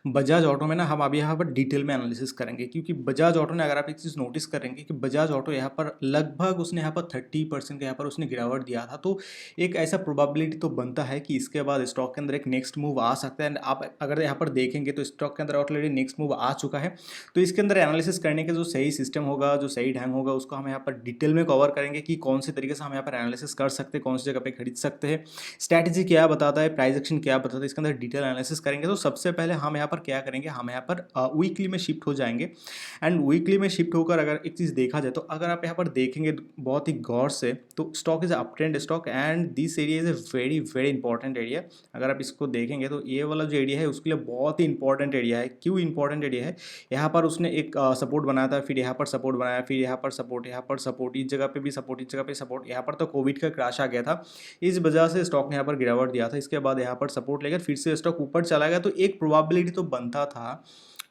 Bajaj auto में ना हम अभी यहाँ पर डिटेल में एनालिसिस करेंगे, क्योंकि बजाज ऑटो ने, अगर आप एक चीज़ नोटिस करेंगे कि बजाज ऑटो यहाँ पर लगभग उसने यहाँ पर 30% का यहाँ पर उसने गिरावट दिया था, तो एक ऐसा प्रोबेबिलिटी तो बनता है कि इसके बाद स्टॉक के अंदर एक नेक्स्ट मूव आ सकता है। एंड आप अगर यहाँ पर देखेंगे तो स्टॉक के अंदर ऑलरेडी नेक्स्ट मूव आ चुका है। तो इसके अंदर एनालिसिस करने का जो सही सिस्टम होगा, जो सही ढंग होगा, उसको हम यहाँ पर डिटेल में कवर करेंगे कि कौन से तरीके से हम यहाँ पर एनालिसिस कर सकते हैं, कौन सी जगह पर खरीद सकते हैं, स्ट्रैटेजी क्या बताता है, प्राइस एक्शन क्या बताता है, इसके अंदर डिटेल एनालिसिस करेंगे। तो सबसे पहले हम यहाँ पर क्या करेंगे, हम यहाँ पर वीकली में शिफ्ट हो जाएंगे। एंड वीकली में शिफ्ट होकर अगर एक चीज़ देखा जाए, तो अगर आप यहाँ पर देखेंगे बहुत ही गौर से, तो stock is up trend stock and this area is a very very important area. अगर आप इसको देखेंगे तो ये वाला जो एरिया है उसके लिए बहुत ही इंपॉर्टेंट एरिया है। क्यों इंपॉर्टेंट एरिया है? यहाँ पर उसने एक सपोर्ट बनाया था, फिर यहाँ पर सपोर्ट बनाया, फिर यहाँ पर सपोर्ट, यहाँ पर सपोर्ट, इस जगह पे भी सपोर्ट, इस जगह पे सपोर्ट। यहाँ पर तो कोविड का क्रैश आ गया था, इस वजह से स्टॉक ने यहाँ पर गिरावट दिया था। इसके बाद यहाँ पर सपोर्ट लेकर फिर से स्टॉक ऊपर चला गया। तो एक प्रोबेबिलिटी तो बनता था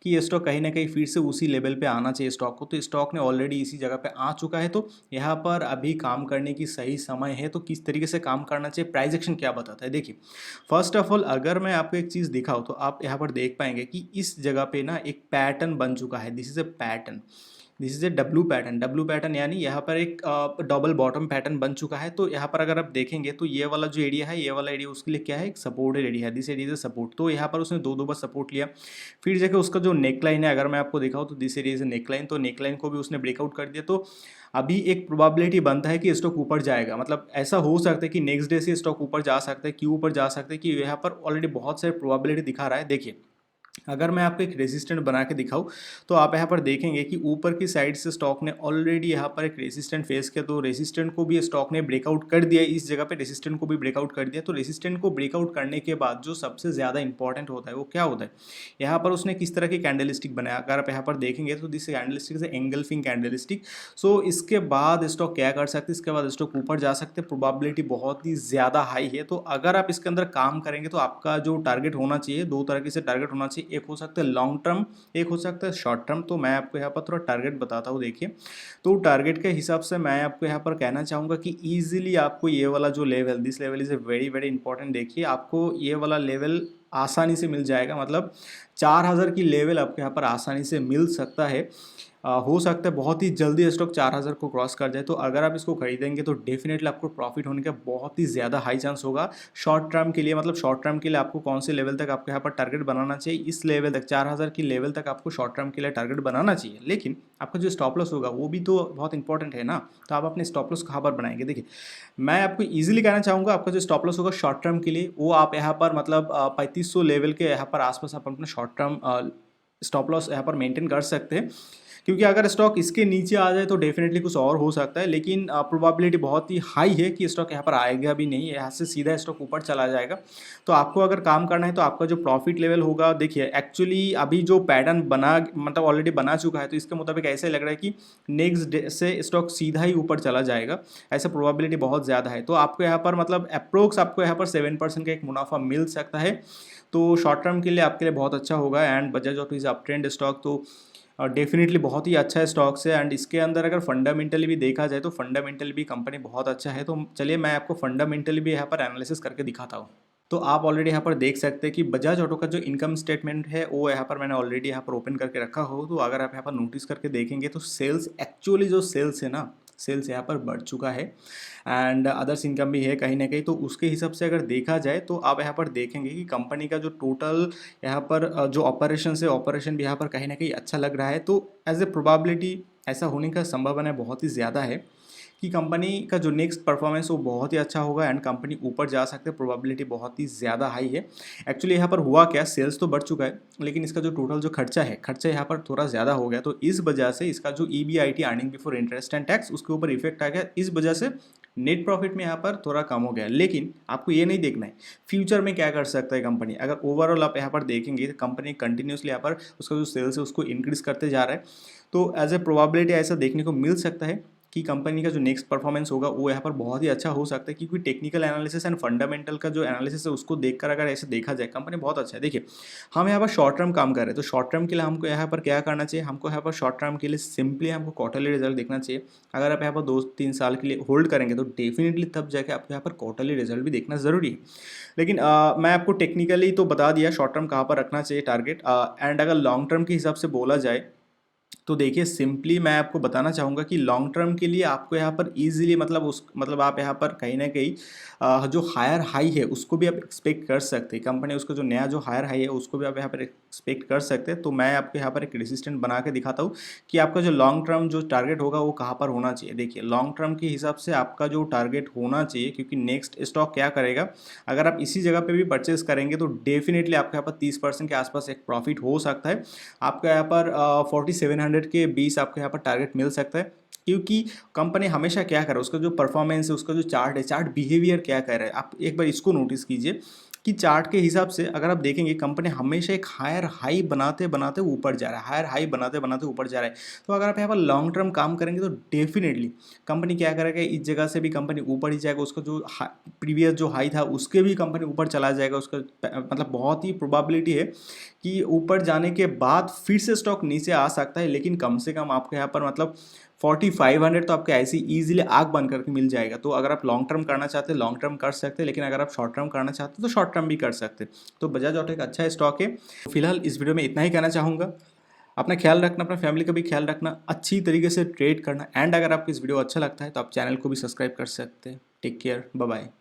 कि ये स्टॉक कहीं ना कहीं फिर से उसी लेवल पे आना चाहिए स्टॉक को। तो स्टॉक ने ऑलरेडी इसी जगह पे आ चुका है, तो यहाँ पर अभी काम करने की सही समय है। तो किस तरीके से काम करना चाहिए, प्राइस एक्शन क्या बताता है, देखिए। फर्स्ट ऑफ ऑल अगर मैं आपको एक चीज़ दिखाऊँ तो आप यहाँ पर देख पाएंगे कि इस जगह पे ना एक पैटर्न बन चुका है। This is a pattern, this is A W pattern. W pattern यानी यहाँ पर एक डबल बॉटम पैटर्न बन चुका है। तो यहाँ पर अगर आप देखेंगे तो ये वाला जो एरिया है, ये वाला एरिया उसके लिए क्या है, एक सपोर्टेड एरिया है। This area is support. तो यहाँ पर उसने दो दो बार सपोर्ट लिया। फिर जगह उसका जो नेक लाइन है, अगर मैं आपको दिखाऊँ तो this area is neck line, तो नेक लाइन को भी उसने ब्रेकआउट कर दिया। तो अभी एक प्रोबेबिलिटी बनता है कि स्टॉक ऊपर जाएगा। मतलब ऐसा हो सकता है कि नेक्स्ट डे से स्टॉक ऊपर जा सकता है। क्यों ऊपर जा सकता है? कि यहाँ पर ऑलरेडी बहुत सारे प्रोबेबिलिटी दिखा रहा है। देखिए, अगर मैं आपको एक रेजिस्टेंट बना के दिखाऊं तो आप यहाँ पर देखेंगे कि ऊपर की साइड से स्टॉक ने ऑलरेडी यहाँ पर एक रेजिस्टेंट फेस किया। तो रेजिस्टेंट को भी स्टॉक ने ब्रेकआउट कर दिया, इस जगह पे रेजिस्टेंट को भी ब्रेकआउट कर दिया। तो रेजिस्टेंट को ब्रेकआउट करने के बाद जो सबसे ज़्यादा इंपॉर्टेंट होता है वो क्या होता है, यहाँ पर उसने किस तरह की कैंडलस्टिक बनाया। अगर आप यहाँ पर देखेंगे तो दिस कैंडलस्टिक से एंगल्फिंग कैंडलस्टिक। सो इसके बाद स्टॉक क्या कर सकते हैं, इसके बाद स्टॉक ऊपर जा सकते हैं। प्रोबेबिलिटी बहुत ही ज़्यादा हाई है। तो अगर आप इसके अंदर काम करेंगे तो आपका जो टारगेट होना चाहिए, दो तरह से टारगेट होना चाहिए। एक हो सकता है लॉन्ग टर्म, एक हो सकता है शॉर्ट टर्म। तो मैं आपको यहाँ पर थोड़ा टारगेट बताता हूँ। देखिए, तो टारगेट के हिसाब से मैं आपको यहाँ पर कहना चाहूँगा कि ईजिली आपको ये वाला जो level, this level is a very very important. देखिए, आपको ये वाला लेवल आसानी से मिल जाएगा। मतलब 4000 की लेवल आपको यहाँ पर आसानी से मिल सकता है। हो सकता है बहुत ही जल्दी स्टॉक 4000 को क्रॉस कर जाए। तो अगर आप इसको खरीदेंगे तो डेफिनेटली आपको प्रॉफिट होने का बहुत ही ज़्यादा हाई चांस होगा। शॉर्ट टर्म के लिए, मतलब शॉर्ट टर्म के लिए आपको कौन से लेवल तक आपको यहाँ पर टारगेट बनाना चाहिए, इस लेवल तक 4000 की लेवल तक आपको शॉर्ट टर्म के लिए टारगेट बनाना चाहिए। लेकिन आपका जो स्टॉप लॉस होगा वो भी तो बहुत इंपॉर्टेंट है ना। तो आप अपने स्टॉप लॉस कहाँ पर बनाएंगे? देखिए, मैं आपको ईजिली कहना चाहूँगा, आपका जो स्टॉप लॉस होगा शॉर्ट टर्म के लिए, वो आप यहाँ पर मतलब 3500 लेवल के यहाँ पर आसपास आप अपना शॉर्ट टर्म स्टॉप लॉस यहाँ पर मेंटेन कर सकते हैं। क्योंकि अगर स्टॉक इसके नीचे आ जाए तो डेफिनेटली कुछ और हो सकता है। लेकिन प्रोबेबिलिटी बहुत ही हाई है कि स्टॉक यहाँ पर आएगा भी नहीं, यहाँ से सीधा स्टॉक ऊपर चला जाएगा। तो आपको अगर काम करना है तो आपका जो प्रॉफिट लेवल होगा, देखिए एक्चुअली अभी जो पैटर्न बना, मतलब ऑलरेडी बना चुका है, तो इसके मुताबिक ऐसे लग रहा है कि नेक्स्ट डे से स्टॉक सीधा ही ऊपर चला जाएगा। ऐसा प्रोबेबिलिटी बहुत ज़्यादा है। तो आपको यहाँ पर मतलब अप्रोक्स आपको यहाँ पर 7% का एक मुनाफा मिल सकता है। तो शॉर्ट टर्म के लिए आपके लिए बहुत अच्छा होगा। And Bajaj auto is up trend stock, तो डेफिनेटली बहुत ही अच्छा है स्टॉक से। एंड इसके अंदर अगर फंडामेंटली भी देखा जाए तो फंडामेंटली भी कंपनी बहुत अच्छा है। तो चलिए मैं आपको फंडामेंटली भी यहाँ पर एनालिसिस करके दिखाता हूँ। तो आप ऑलरेडी यहाँ पर देख सकते हैं कि बजाज ऑटो का जो इनकम स्टेटमेंट है वो यहाँ पर मैंने ऑलरेडी यहाँ पर ओपन करके रखा हो। तो अगर आप यहाँ पर नोटिस करके देखेंगे तो सेल्स, एक्चुअली जो सेल्स है ना, सेल्स यहाँ पर बढ़ चुका है। एंड अदर्स इनकम भी है कहीं ना कहीं। तो उसके हिसाब से अगर देखा जाए तो आप यहाँ पर देखेंगे कि कंपनी का जो टोटल यहाँ पर जो ऑपरेशन है, ऑपरेशन भी यहाँ पर कहीं ना कहीं अच्छा लग रहा है। तो एज ए प्रोबेबिलिटी ऐसा होने का संभावना बहुत ही ज़्यादा है कि कंपनी का जो नेक्स्ट परफॉर्मेंस वो बहुत ही अच्छा होगा एंड कंपनी ऊपर जा सकते हैं। प्रोबेबिलिटी बहुत ही ज़्यादा हाई है। एक्चुअली यहाँ पर हुआ क्या, सेल्स तो बढ़ चुका है लेकिन इसका जो टोटल जो खर्चा है, खर्चा यहाँ पर थोड़ा ज़्यादा हो गया। तो इस वजह से इसका जो EBIT, earning before interest and tax, उसके ऊपर इफेक्ट आ गया। इस वजह से नेट प्रॉफिट में यहाँ पर थोड़ा कम हो गया। लेकिन आपको ये नहीं देखना है फ्यूचर में क्या कर सकता है कंपनी। अगर ओवरऑल आप यहाँ पर देखेंगे तो कंपनी कंटिन्यूसली यहाँ पर उसका जो सेल्स है उसको इंक्रीज करते जा रहा है। तो एज ए प्रोबेबिलिटी ऐसा देखने को मिल सकता है कि कंपनी का जो नेक्स्ट परफॉर्मेंस होगा वो यहाँ पर बहुत ही अच्छा हो सकता है, क्योंकि टेक्निकल एनालिसिस एंड फंडामेंटल का जो एनालिसिस है उसको देखकर अगर ऐसे देखा जाए कंपनी बहुत अच्छा है। देखिए हम यहाँ पर शॉर्ट टर्म काम कर रहे हैं, तो शॉर्ट टर्म के लिए हमको यहाँ पर क्या करना चाहिए, हमको यहाँ पर शॉर्ट टर्म के लिए सिंपली हमको क्वार्टरली रिजल्ट देखना चाहिए। अगर आप यहाँ पर 2-3 साल के लिए होल्ड करेंगे तो डेफिनेटली तब जाके आपको यहाँ पर क्वार्टरली रिजल्ट भी देखना ज़रूरी है। लेकिन मैं आपको टेक्निकली तो बता दिया शॉर्ट टर्म कहाँ पर रखना चाहिए टारगेट, एंड अगर लॉन्ग टर्म के हिसाब से बोला जाए तो देखिए सिंपली मैं आपको बताना चाहूँगा कि लॉन्ग टर्म के लिए आपको यहाँ पर इजीली मतलब आप यहाँ पर कहीं ना कहीं जो हायर हाई है उसको भी आप एक्सपेक्ट कर सकते हैं। कंपनी उसका जो नया जो हायर हाई है उसको भी आप यहाँ पर एक्सपेक्ट कर सकते हैं। तो मैं आपको यहाँ पर एक रेसिस्टेंट बना के दिखाता हूँ कि आपका जो लॉन्ग टर्म जो टारगेट होगा वो कहाँ पर होना चाहिए। देखिए लॉन्ग टर्म के हिसाब से आपका जो टारगेट होना चाहिए, क्योंकि नेक्स्ट स्टॉक क्या करेगा, अगर आप इसी जगह पे भी परचेस करेंगे तो डेफिनेटली आपके यहाँ पर 30% के आसपास एक प्रॉफिट हो सकता है। आपका यहाँ पर 4700 के 20 आपके यहाँ पर टारगेट मिल सकता है, क्योंकि कंपनी हमेशा क्या कर रहा है, उसका जो परफॉर्मेंस है, उसका जो चार्ट है, चार्ट बिहेवियर क्या कर रहा है, आप एक बार इसको नोटिस कीजिए कि चार्ट के हिसाब से अगर आप देखेंगे कंपनी हमेशा एक हायर हाई बनाते बनाते ऊपर जा रहा है, हायर हाई बनाते बनाते ऊपर जा रहा है। तो अगर आप यहाँ पर लॉन्ग टर्म काम करेंगे तो डेफिनेटली कंपनी क्या करेगा, इस जगह से भी कंपनी ऊपर ही जाएगा, उसका जो प्रीवियस जो हाई था उसके भी कंपनी ऊपर चला जाएगा। उसका मतलब बहुत ही प्रोबेबिलिटी है कि ऊपर जाने के बाद फिर से स्टॉक नीचे आ सकता है, लेकिन कम से कम आपके यहाँ पर मतलब 4500 तो आपके ऐसे ईजिली आग बंद करके मिल जाएगा। तो अगर आप लॉन्ग टर्म करना चाहते हैं लॉन्ग टर्म कर सकते हैं, लेकिन अगर आप शॉर्ट टर्म करना चाहते हैं तो शॉर्ट टर्म भी कर सकते हैं। तो बजाज ऑटो एक अच्छा स्टॉक है। फिलहाल इस वीडियो में इतना ही कहना चाहूँगा। अपना ख्याल रखना, अपना फैमिली का भी ख्याल रखना, अच्छी तरीके से ट्रेड करना, एंड अगर आपको इस वीडियो अच्छा लगता है तो आप चैनल को भी सब्सक्राइब कर सकते हैं। Take care, bye bye.